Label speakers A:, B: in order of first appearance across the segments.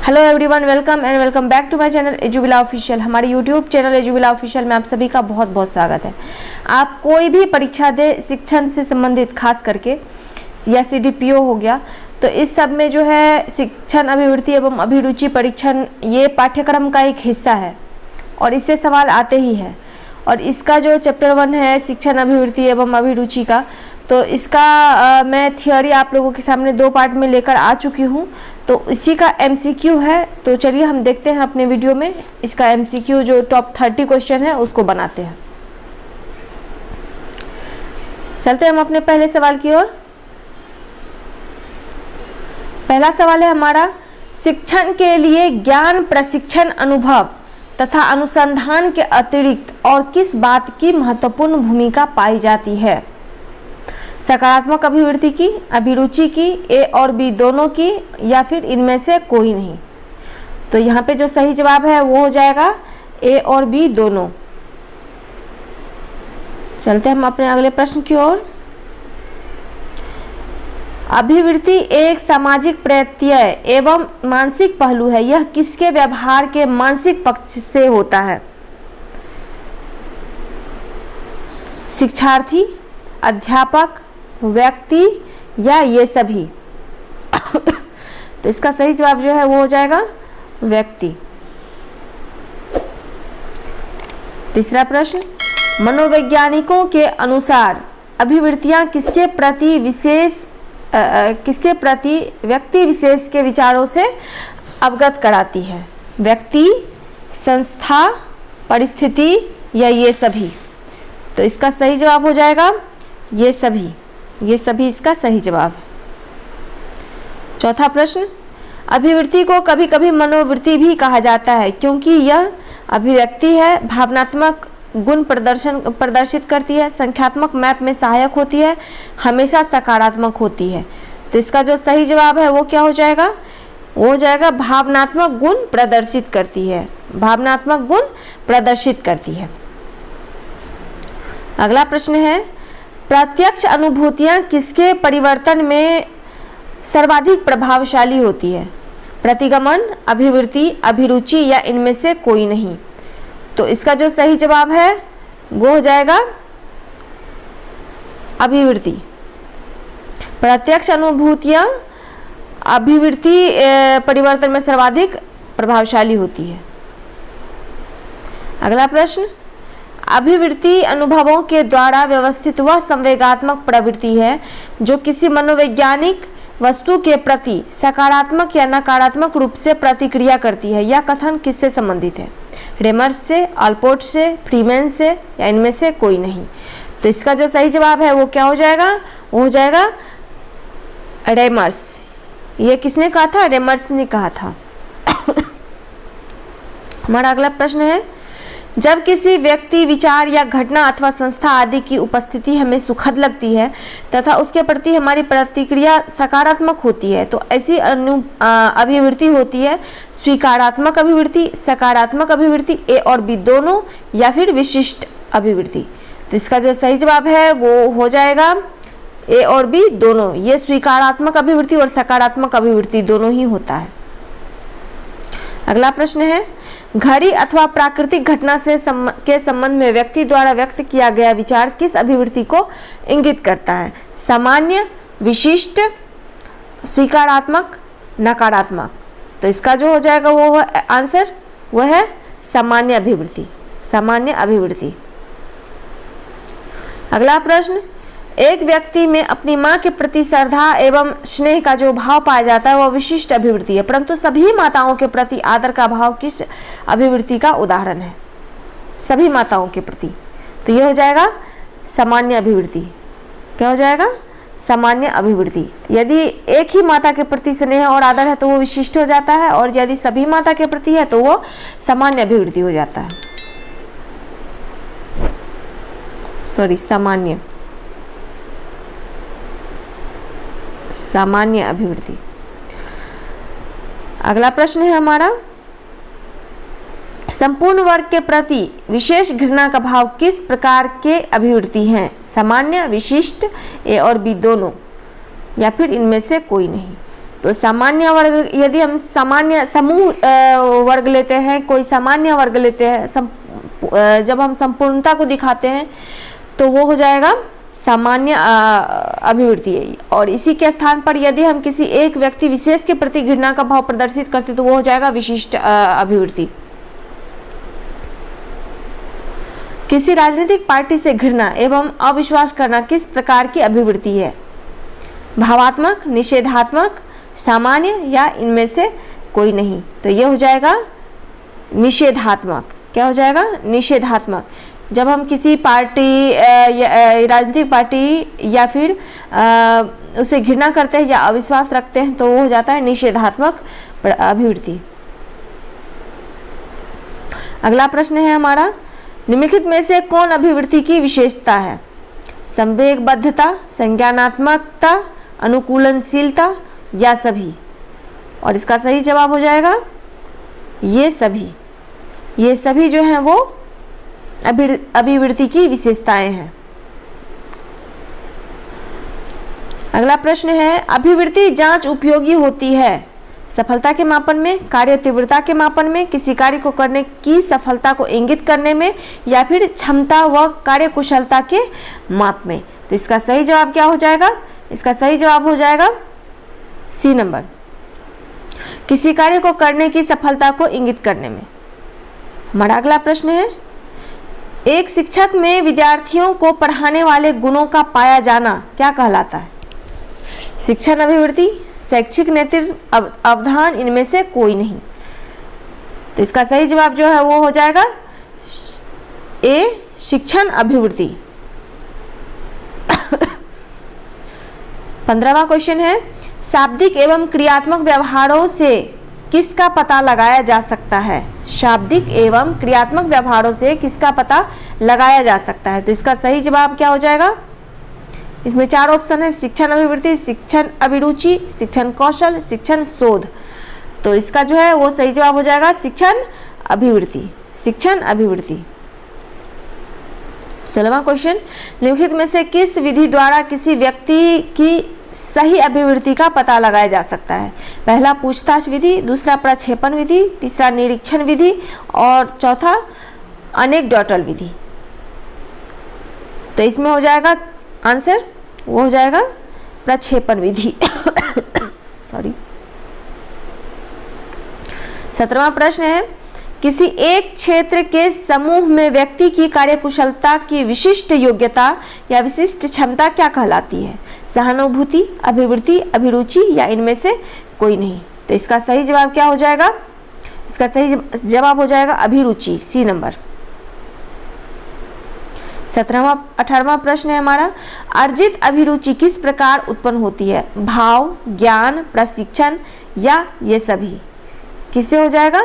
A: Hello everyone, welcome back to my channel Edubilla official. हमारे YouTube channel Edubilla official में आप सभी का बहुत बहुत स्वागत है। आप कोई भी परीक्षा दे, शिक्षण से संबंधित खास करके या CDPO हो गया, तो इस सब में जो है शिक्षण अभिवृत्ति एवं अभिरुचि परीक्षण ये पाठ्यक्रम का एक हिस्सा है और इससे सवाल आते ही है। और इसका जो चैप्टर 1 है शिक्षण अभिवृत्ति एवं अभिरुचि का, तो इसका मैं थियोरी आप लोगों के सामने 2 पार्ट में लेकर आ चुकी हूँ। तो इसी का MCQ है। तो चलिए हम देखते हैं अपने वीडियो में इसका MCQ जो टॉप 30 क्वेश्चन है उसको बनाते हैं। चलते हैं हम अपने पहले सवाल की ओर। पहला सवाल है हमारा, शिक्षण के लिए ज्ञान प्रशिक्षण अनुभव तथा अनुसंधान के अतिरिक्त और किस बात की महत्वपूर्ण भूमिका पाई जाती है? सकारात्मक अभिवृत्ति की, अभिरुचि की, A और B दोनों की, या फिर इनमें से कोई नहीं। तो यहाँ पे जो सही जवाब है वो हो जाएगा A और B दोनों। चलते हम अपने अगले प्रश्न की ओर। अभिवृत्ति एक सामाजिक प्रत्यय एवं मानसिक पहलू है। यह किसके व्यवहार के मानसिक पक्ष से होता है? शिक्षार्थी, अध्यापक, व्यक्ति या ये सभी? तो इसका सही जवाब जो है वो हो जाएगा व्यक्ति। तीसरा प्रश्न, मनोवैज्ञानिकों के अनुसार अभिवृत्तियां किसके प्रति व्यक्ति विशेष के विचारों से अवगत कराती है? व्यक्ति, संस्था, परिस्थिति या ये सभी? तो इसका सही जवाब हो जाएगा ये सभी। ये सभी इसका सही जवाब है। चौथा प्रश्न, अभिवृत्ति को कभी कभी मनोवृत्ति भी कहा जाता है क्योंकि यह अभिव्यक्ति है, भावनात्मक गुण प्रदर्शित करती है, संख्यात्मक मैप में सहायक होती है, हमेशा सकारात्मक होती है। तो इसका जो सही जवाब है वो क्या हो जाएगा? वो हो जाएगा भावनात्मक गुण प्रदर्शित करती है। भावनात्मक गुण प्रदर्शित करती है। अगला प्रश्न है, प्रत्यक्ष अनुभूतियां किसके परिवर्तन में सर्वाधिक प्रभावशाली होती है? प्रतिगमन, अभिवृत्ति, अभिरुचि या इनमें से कोई नहीं? तो इसका जो सही जवाब है वो हो जाएगा अभिवृत्ति। प्रत्यक्ष अनुभूतियां अभिवृत्ति परिवर्तन में सर्वाधिक प्रभावशाली होती है। अगला प्रश्न, अभिवृत्ति अनुभवों के द्वारा व्यवस्थित वह संवेगात्मक प्रवृत्ति है जो किसी मनोवैज्ञानिक वस्तु के प्रति सकारात्मक या नकारात्मक रूप से प्रतिक्रिया करती है। यह कथन किससे संबंधित है? रेमर्स से, अल्पोर्ट से, फ्रीमैन से या इनमें से कोई नहीं? तो इसका जो सही जवाब है वो क्या हो जाएगा? वो हो जाएगा रेमर्स। ये किसने कहा था? रेमर्स ने कहा था। हमारा अगला प्रश्न है, जब किसी व्यक्ति, विचार या घटना अथवा संस्था आदि की उपस्थिति हमें सुखद लगती है तथा उसके प्रति हमारी प्रतिक्रिया सकारात्मक होती है तो ऐसी अभिवृत्ति होती है स्वीकारात्मक अभिवृत्ति, सकारात्मक अभिवृत्ति, A और B दोनों या फिर विशिष्ट अभिवृत्ति? तो इसका जो सही जवाब है वो हो जाएगा A और B दोनों। ये स्वीकारात्मक अभिवृत्ति और सकारात्मक अभिवृत्ति दोनों ही होता है। अगला प्रश्न है, घड़ी अथवा प्राकृतिक घटना से के संबंध में व्यक्ति द्वारा व्यक्त किया गया विचार किस अभिवृत्ति को इंगित करता है? सामान्य, विशिष्ट, स्वीकारात्मक, नकारात्मक? तो इसका जो हो जाएगा वो आंसर वो है सामान्य अभिवृत्ति। सामान्य अभिवृत्ति। अगला प्रश्न, एक व्यक्ति में अपनी मां के प्रति श्रद्धा एवं स्नेह का जो भाव पाया जाता है वह विशिष्ट अभिवृत्ति है, परंतु सभी माताओं के प्रति आदर का भाव किस अभिवृत्ति का उदाहरण है? सभी माताओं के प्रति। तो यह हो जाएगा सामान्य अभिवृत्ति। क्या हो जाएगा? सामान्य अभिवृत्ति। यदि एक ही माता के प्रति स्नेह और आदर है तो वो विशिष्ट हो जाता है, और यदि सभी माता के प्रति है तो वो सामान्य अभिवृत्ति हो जाता है। सामान्य अभिवृत्ति। अगला प्रश्न है हमारा, संपूर्ण वर्ग के प्रति विशेष घृणा का भाव किस प्रकार के अभिवृत्ति हैं? सामान्य, विशिष्ट, A और B दोनों या फिर इनमें से कोई नहीं? तो सामान्य वर्ग, यदि हम सामान्य समूह वर्ग लेते हैं, कोई सामान्य वर्ग लेते हैं, जब हम संपूर्णता को दिखाते हैं तो वो हो जाएगा सामान्य अभिवृत्ति। और इसी के स्थान पर यदि हम किसी एक व्यक्ति विशेष के प्रति घृणा का भाव प्रदर्शित करते तो वो हो जाएगा विशिष्ट अभिवृत्ति। किसी राजनीतिक पार्टी से घृणा एवं अविश्वास करना किस प्रकार की अभिवृत्ति है? भावात्मक, निषेधात्मक, सामान्य या इनमें से कोई नहीं? तो ये हो जाएगा निषेधात्मक। क्या हो जाएगा? निषेधात्मक। जब हम किसी पार्टी राजनीतिक पार्टी या फिर उसे घृणा करते हैं या अविश्वास रखते हैं तो वो हो जाता है निषेधात्मक अभिवृत्ति। अगला प्रश्न है हमारा, निम्नलिखित में से कौन अभिवृत्ति की विशेषता है? संवेगबद्धता, संज्ञानात्मकता, अनुकूलनशीलता या सभी? और इसका सही जवाब हो जाएगा ये सभी। ये सभी जो हैं वो अभिवृत्ति की विशेषताएं हैं। अगला प्रश्न है, अभिवृत्ति जांच उपयोगी होती है सफलता के मापन में, कार्य तीव्रता के मापन में, किसी कार्य को करने की सफलता को इंगित करने में या फिर क्षमता व कार्यकुशलता के माप में? तो इसका सही जवाब क्या हो जाएगा? इसका सही जवाब हो जाएगा सी नंबर, किसी कार्य को करने की सफलता को इंगित करने में। हमारा अगला प्रश्न है, एक शिक्षक में विद्यार्थियों को पढ़ाने वाले गुणों का पाया जाना क्या कहलाता है? शिक्षण अभिवृत्ति, शैक्षिक नेतृत्व, अवधान, इनमें से कोई नहीं? तो इसका सही जवाब जो है वो हो जाएगा ए, शिक्षण अभिवृत्ति। 15वां क्वेश्चन है, शाब्दिक एवं क्रियात्मक व्यवहारों से किसका पता लगाया जा सकता है? शाब्दिक एवं क्रियात्मक व्यवहारों से किसका पता लगाया जा सकता है? तो इसका सही जवाब क्या हो जाएगा? इसमें 4 ऑप्शन है, शिक्षण अभिवृत्ति, शिक्षण अभिरुचि, शिक्षण कौशल, शिक्षण शोध। तो इसका जो है वो सही जवाब हो जाएगा शिक्षण अभिवृत्ति। शिक्षण अभिवृत्ति। 16वां क्वेश्चन, निम्नलिखित में से किस विधि द्वारा किसी व्यक्ति की सही अभिवृत्ति का पता लगाया जा सकता है? पहला पूछताछ विधि, दूसरा प्रक्षेपण विधि, तीसरा निरीक्षण विधि और चौथा अनेक्डोटल विधि। तो इसमें हो जाएगा आंसर, वो हो जाएगा प्रक्षेपण विधि। सॉरी। 17वां प्रश्न है, किसी एक क्षेत्र के समूह में व्यक्ति की कार्यकुशलता की विशिष्ट योग्यता या विशिष्ट क्षमता क्या कहलाती है? सहानुभूति, अभिवृत्ति, अभिरुचि या इनमें से कोई नहीं? तो इसका सही जवाब क्या हो जाएगा? इसका सही जवाब हो जाएगा अभिरुचि, सी नंबर। 18वां प्रश्न है हमारा, अर्जित अभिरुचि किस प्रकार उत्पन्न होती है? भाव, ज्ञान, प्रशिक्षण या ये सभी? किससे हो जाएगा?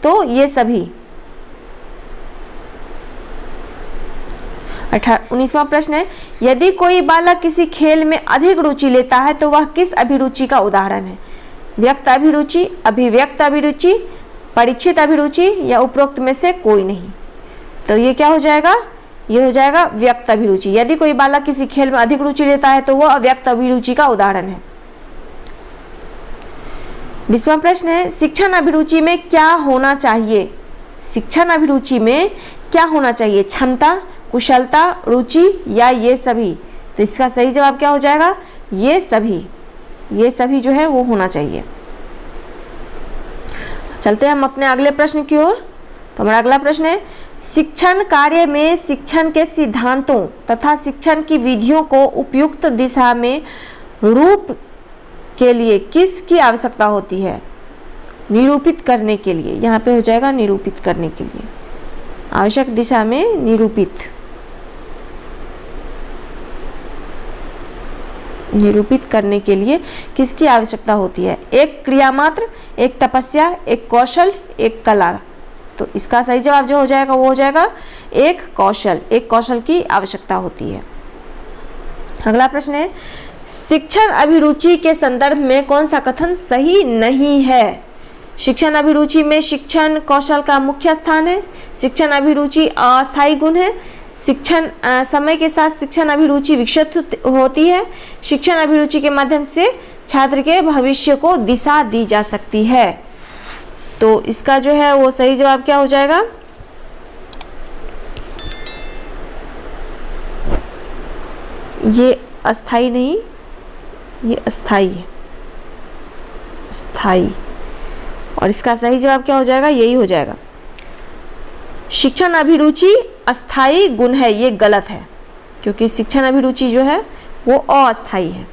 A: तो ये सभी। 19वां प्रश्न है, यदि कोई बालक किसी खेल में अधिक रुचि लेता है तो वह किस अभिरुचि का उदाहरण है? व्यक्त अभिरुचि, अभिव्यक्त अभिरुचि, परीक्षित अभिरुचि या उपरोक्त में से कोई नहीं? तो ये क्या हो जाएगा? ये हो जाएगा व्यक्त अभिरुचि। यदि कोई बालक किसी खेल में अधिक रुचि लेता है तो वह व्यक्त अभिरुचि का उदाहरण है। 20वां प्रश्न है, शिक्षण अभिरुचि में क्या होना चाहिए? शिक्षण अभिरुचि में क्या होना चाहिए? क्षमता, कुशलता, रुचि या ये सभी? तो इसका सही जवाब क्या हो जाएगा? ये सभी। ये सभी जो है वो होना चाहिए। चलते हैं हम अपने अगले प्रश्न की ओर। तो हमारा अगला प्रश्न है, शिक्षण कार्य में शिक्षण के सिद्धांतों तथा शिक्षण की विधियों को उपयुक्त दिशा में रूप के लिए किसकी आवश्यकता होती है? निरूपित करने के लिए। यहाँ पे हो जाएगा निरूपित करने के लिए, आवश्यक दिशा में निरूपित। निरूपित करने के लिए किसकी आवश्यकता होती है? एक क्रिया मात्र, एक तपस्या, एक कौशल, एक कला। तो इसका सही जवाब जो हो जाएगा वो हो जाएगा एक कौशल। एक कौशल की आवश्यकता होती है। अगला प्रश्न है, शिक्षण अभिरुचि के संदर्भ में कौन सा कथन सही नहीं है? शिक्षण अभिरुचि में शिक्षण कौशल का मुख्य स्थान है। शिक्षण अभिरुचि अस्थायी गुण है। शिक्षण समय के साथ शिक्षण अभिरुचि विकसित होती है। शिक्षण अभिरुचि के माध्यम से छात्र के भविष्य को दिशा दी जा सकती है। तो इसका जो है वो सही जवाब क्या हो जाएगा? ये अस्थाई नहीं, ये अस्थाई है, स्थाई। और इसका सही जवाब क्या हो जाएगा? यही हो जाएगा। शिक्षण अभिरुचि अस्थाई गुण है, ये गलत है, क्योंकि शिक्षण अभिरुचि जो है वो अस्थाई है।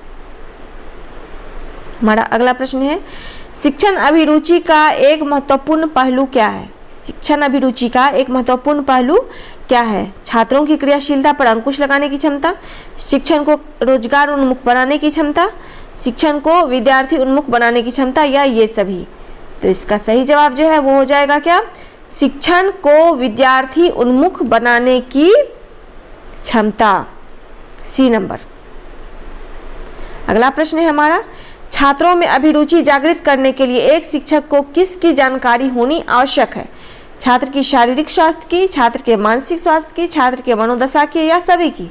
A: हमारा अगला प्रश्न है, शिक्षण अभिरुचि का एक महत्वपूर्ण पहलू क्या है? शिक्षण अभिरुचि का एक महत्वपूर्ण पहलू क्या है? छात्रों की क्रियाशीलता पर अंकुश लगाने की क्षमता, शिक्षण को रोजगार उन्मुख बनाने की क्षमता, शिक्षण को विद्यार्थी उन्मुख बनाने की क्षमता, या ये सभी? तो इसका सही जवाब जो है वो हो जाएगा क्या? शिक्षण को विद्यार्थी उन्मुख बनाने की क्षमता, सी नंबर। अगला प्रश्न है हमारा, छात्रों में अभिरुचि जागृत करने के लिए एक शिक्षक को किसकी जानकारी होनी आवश्यक है? छात्र की शारीरिक स्वास्थ्य की, छात्र के मानसिक स्वास्थ्य की, छात्र के मनोदशा की, या सभी की?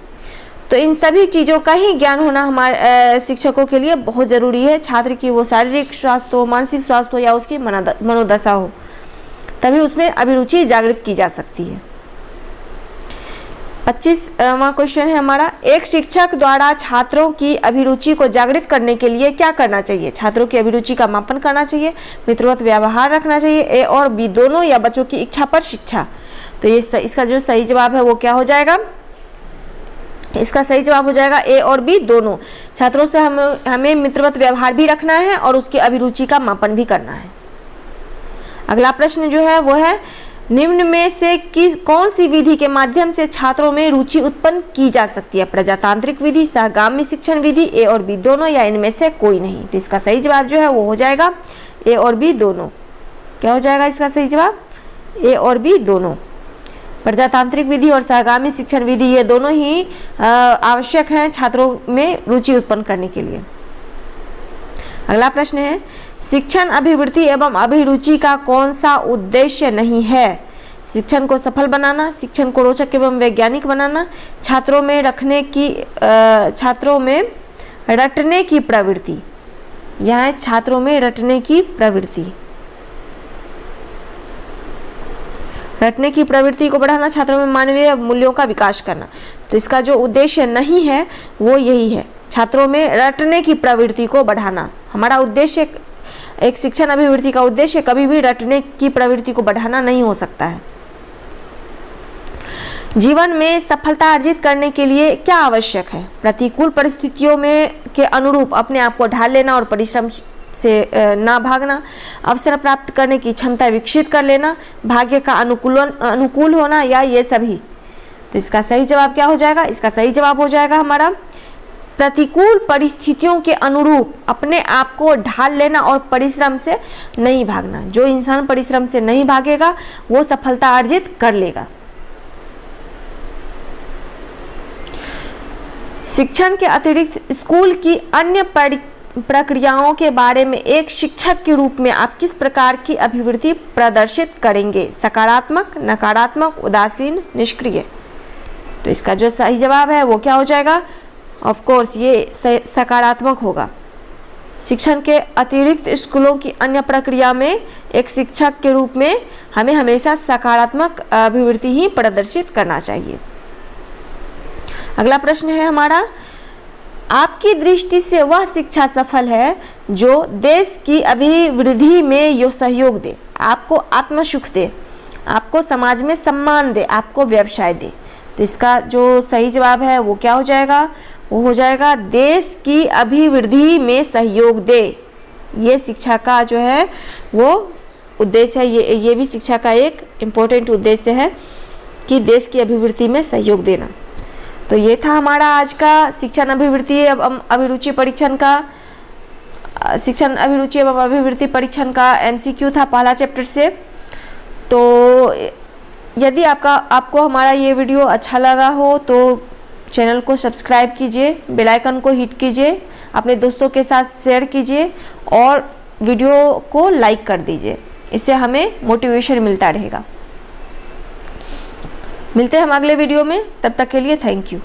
A: तो इन सभी चीज़ों का ही ज्ञान होना हमारे शिक्षकों के लिए बहुत ज़रूरी है। छात्र की वो शारीरिक स्वास्थ्य हो, मानसिक स्वास्थ्य हो, या उसकी मनोदशा हो, तभी उसमें अभिरुचि जागृत की जा सकती है। 25वां क्वेश्चन है हमारा, एक शिक्षक द्वारा छात्रों की अभिरुचि को जागृत करने के लिए क्या करना चाहिए? छात्रों की अभिरुचि का मापन करना चाहिए, मित्रवत व्यवहार रखना चाहिए, ए और बी दोनों, या बच्चों की इच्छा पर शिक्षा? तो ये इसका जो सही जवाब है वो क्या हो जाएगा? इसका सही जवाब हो जाएगा ए और बी दोनों। छात्रों से हमें मित्रवत व्यवहार भी रखना है और उसकी अभिरुचि का मापन भी करना है। अगला प्रश्न जो है वो है, निम्न में से कौन सी विधि के माध्यम से छात्रों में रुचि उत्पन्न की जा सकती है? प्रजातांत्रिक विधि, सहगामी शिक्षण विधि, ए और बी दोनों, या इनमें से कोई नहीं? तो इसका सही जवाब जो है वो हो जाएगा ए और बी दोनों। क्या हो जाएगा इसका सही जवाब? ए और बी दोनों। प्रजातांत्रिक विधि और सहगामी शिक्षण विधि ये दोनों ही आवश्यक हैं छात्रों में रुचि उत्पन्न करने के लिए। अगला प्रश्न है, शिक्षण अभिवृत्ति एवं अभिरुचि का कौन सा उद्देश्य नहीं है? शिक्षण को सफल बनाना, शिक्षण को रोचक एवं वैज्ञानिक बनाना, छात्रों में रटने की प्रवृत्ति। यह है छात्रों में रटने की प्रवृत्ति। रटने की प्रवृत्ति को बढ़ाना, छात्रों में मानवीय मूल्यों का विकास करना। तो इसका जो उद्देश्य नहीं है वो यही है, छात्रों में रटने की प्रवृत्ति को बढ़ाना। हमारा उद्देश्य, एक शिक्षण अभिवृत्ति का उद्देश्य कभी भी रटने की प्रवृत्ति को बढ़ाना नहीं हो सकता है। जीवन में सफलता अर्जित करने के लिए क्या आवश्यक है? प्रतिकूल परिस्थितियों में के अनुरूप अपने आप को ढाल लेना और परिश्रम से ना भागना, अवसर प्राप्त करने की क्षमता विकसित कर लेना, भाग्य का अनुकूल होना, या ये सभी? तो इसका सही जवाब क्या हो जाएगा? इसका सही जवाब हो जाएगा हमारा प्रतिकूल परिस्थितियों के अनुरूप अपने आप को ढाल लेना और परिश्रम से नहीं भागना। जो इंसान परिश्रम से नहीं भागेगा वो सफलता अर्जित कर लेगा। शिक्षण के अतिरिक्त स्कूल की अन्य प्रक्रियाओं के बारे में एक शिक्षक के रूप में आप किस प्रकार की अभिवृत्ति प्रदर्शित करेंगे? सकारात्मक, नकारात्मक, उदासीन, निष्क्रिय? तो इसका जो सही जवाब है वो क्या हो जाएगा? ऑफ कोर्स ये सकारात्मक होगा। शिक्षण के अतिरिक्त स्कूलों की अन्य प्रक्रिया में एक शिक्षक के रूप में हमें हमेशा सकारात्मक अभिवृत्ति ही प्रदर्शित करना चाहिए। अगला प्रश्न है हमारा, आपकी दृष्टि से वह शिक्षा सफल है जो देश की अभिवृद्धि में यो सहयोग दे, आपको आत्मसुख दे, आपको समाज में सम्मान दे, आपको व्यवसाय दे। तो इसका जो सही जवाब है वो क्या हो जाएगा? वो हो जाएगा देश की अभिवृद्धि में सहयोग दे। ये शिक्षा का जो है वो उद्देश्य है। ये भी शिक्षा का एक इम्पोर्टेंट उद्देश्य है कि देश की अभिवृद्धि में सहयोग देना। तो ये था हमारा आज का शिक्षण अभिवृत्ति एवं अभिरुचि परीक्षण का शिक्षण अभिरुचि एवं अभिवृत्ति परीक्षण का MCQ था पहला चैप्टर से। तो यदि आपको हमारा ये वीडियो अच्छा लगा हो तो चैनल को सब्सक्राइब कीजिए, बेल आइकन को हिट कीजिए, अपने दोस्तों के साथ शेयर कीजिए और वीडियो को लाइक कर दीजिए। इससे हमें मोटिवेशन मिलता रहेगा। मिलते हैं हम अगले वीडियो में, तब तक के लिए थैंक यू।